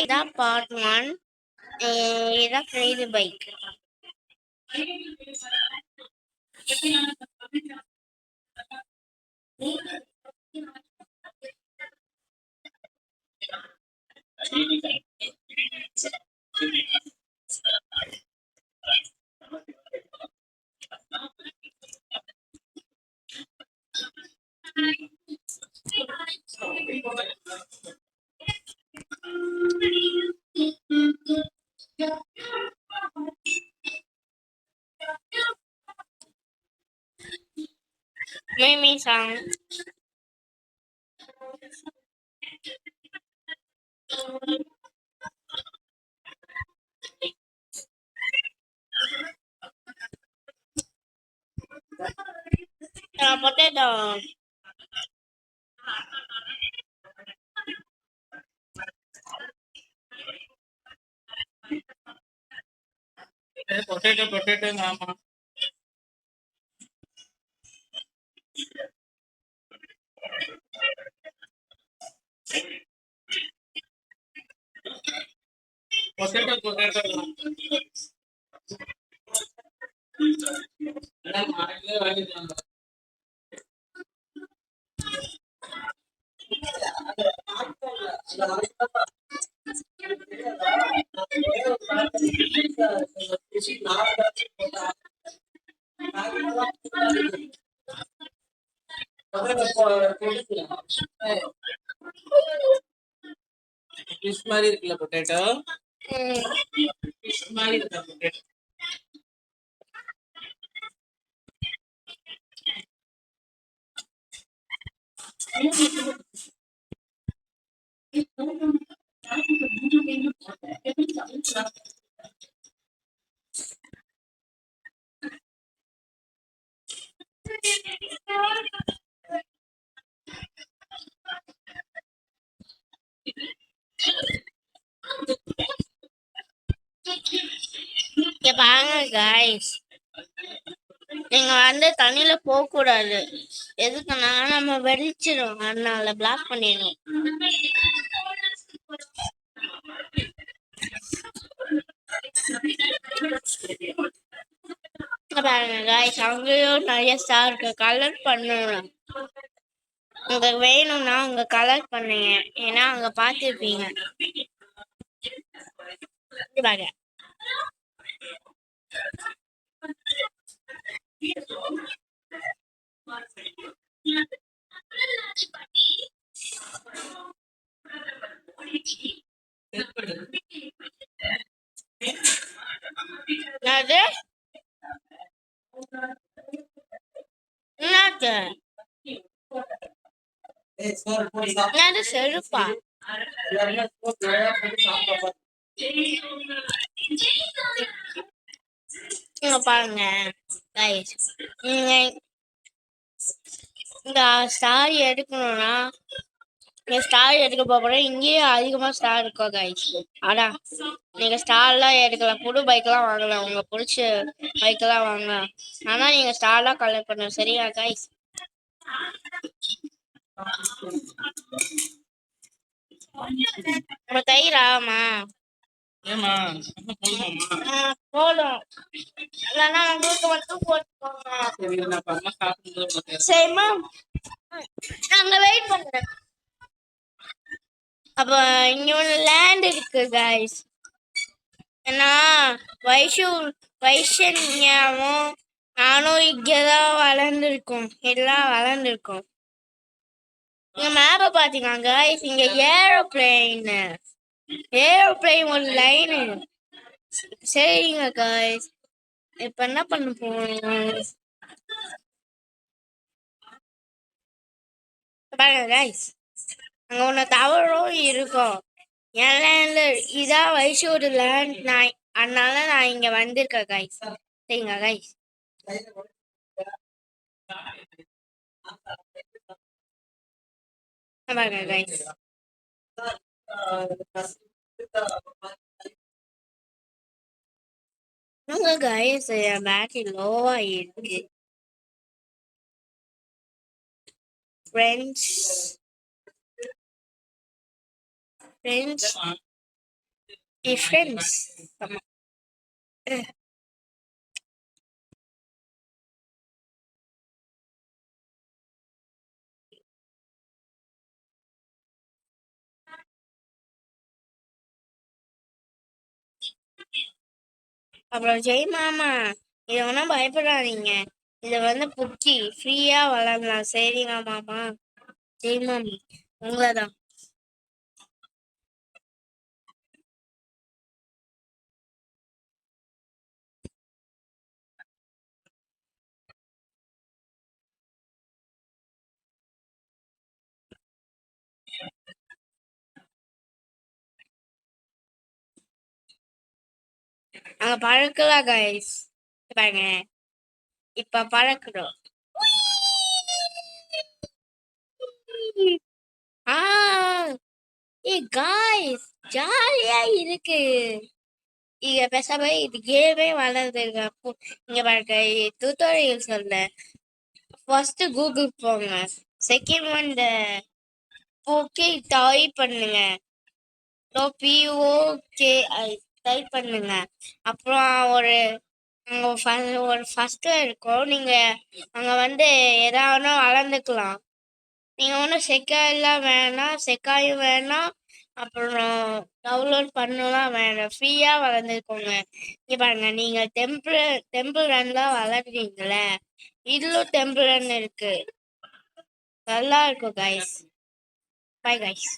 இதான் பார்ட் 1. இதான் Crazy bike. Mimi song. Potato. Potato, mama. Potato. Fish மாதிரி இருக்குல்ல பொட்டேட்டோ. Fish மாதிரி இருக்குல்ல பொட்டேட்டோ. இங்க பாருங்க guys, நீங்க வந்து தண்ணியில போக கூடாது. எதுக்குன்னா நம்ம வெடிச்சிடும், அதனால பிளாக் பண்ணிடணும். பாருங்க guys, அங்கேயும் நிறைய ஸ்டார் இருக்கு. கலர் பண்ணணும். உங்களுக்கு வேணும்னா அங்க கலர் பண்ணுங்க, ஏன்னா அங்க பார்த்துருப்பீங்க. பாருங்க அது என்னது? என்னது செருப்பா? இங்க பாருங்க guys, நீங்க இந்த ஸ்டார் எடுக்கணும்னா ஸ்டார் எடுக்க போறேன். இங்கேயே அதிகமா ஸ்டார் இருக்கும் கைஸ். அதான் நீங்க ஸ்டார்லாம் எடுக்கலாம், புது பைக்லாம் வாங்கலாம், உங்க பிடிச்ச பைக்கெல்லாம் வாங்கலாம். ஆனா நீங்க ஸ்டார்லாம் கலெக்ட் பண்ணணும், சரியா கைஸ்? நம்ம தயிராமா போதும், இல்லைன்னா உங்களுக்கு மட்டும் போட்டுக்கோங்க. சரிம்மா, நாங்க வெயிட் பண்றேன். அப்ப இங்க ஒரு லேண்ட் இருக்கு கைஸ். ஏன்னா வைஷன்யாவும் நானும் இங்கதான் வளர்ந்துருக்கோம், எல்லாம் வளர்ந்துருக்கோம். இங்க மேப்ப பாத்தீங்கன்னா கைஸ், இங்க ஏரோப்ளேன் ஒரு லைனு. சரிங்க கைஸ், இப்ப என்ன பண்ண போறோம் பாருங்க கைஸ். அங்க ஒண்ணு தவறும் இருக்கும். என் லேண்ட்ல இதான் வைஷோட லேண்ட், அதனால நான் இங்க வந்திருக்கேன் கைஸ். சரிங்க கைஸ், பாருங்க கைஸ். கைஸ் என் பேட்டரி லோவா இருக்கு ஃப்ரெண்ட்ஸ். ஃப்ரெண்ட்ஸ். ஆமா. அப்புறம் ஜெய் மாமா, இதை ஒன்றும் பயப்படாதீங்க. இதை வந்து புக்கி ஃப்ரீயா வளரலாம். சரிங்க மாமா. ஜெய் மாமி உங்களதான். அங்க பழக்கலாம் கைஸ். பாருங்க, இப்ப பழக்கிறோம். ஆ ஏ காய்ஸ், ஜாலியா இருக்கு. இங்க பேசாம இது கேமே வளருதுங்க. இங்க பாருங்க, டுட்டோரியல் சொல்ல ஃபர்ஸ்ட் கூகுள் போங்க. செகண்ட் ஒன் இந்த ஓகே டைப் பண்ணுங்க. POKI டைப் பண்ணுங்க. அப்புறம் ஒரு ஒரு ஃபர்ஸ்ட் இருக்கும். நீங்க அங்க வந்து எதாவது வளர்ந்துக்கலாம். நீங்க ஒன்றும் செக்காயெல்லாம் வேணாம், செக்காயும் வேணாம், அப்புறம் டவுன்லோட் பண்ணலாம் வேணாம். ஃப்ரீயா வளர்ந்துக்கோங்க. இங்க பாருங்க, நீங்க டெம்பிள் ரன்லாம் வளர்றீங்களே, இதுலும் டெம்பிள் ரன் இருக்கு. நல்லா இருக்கும் கைஸ். Bye guys.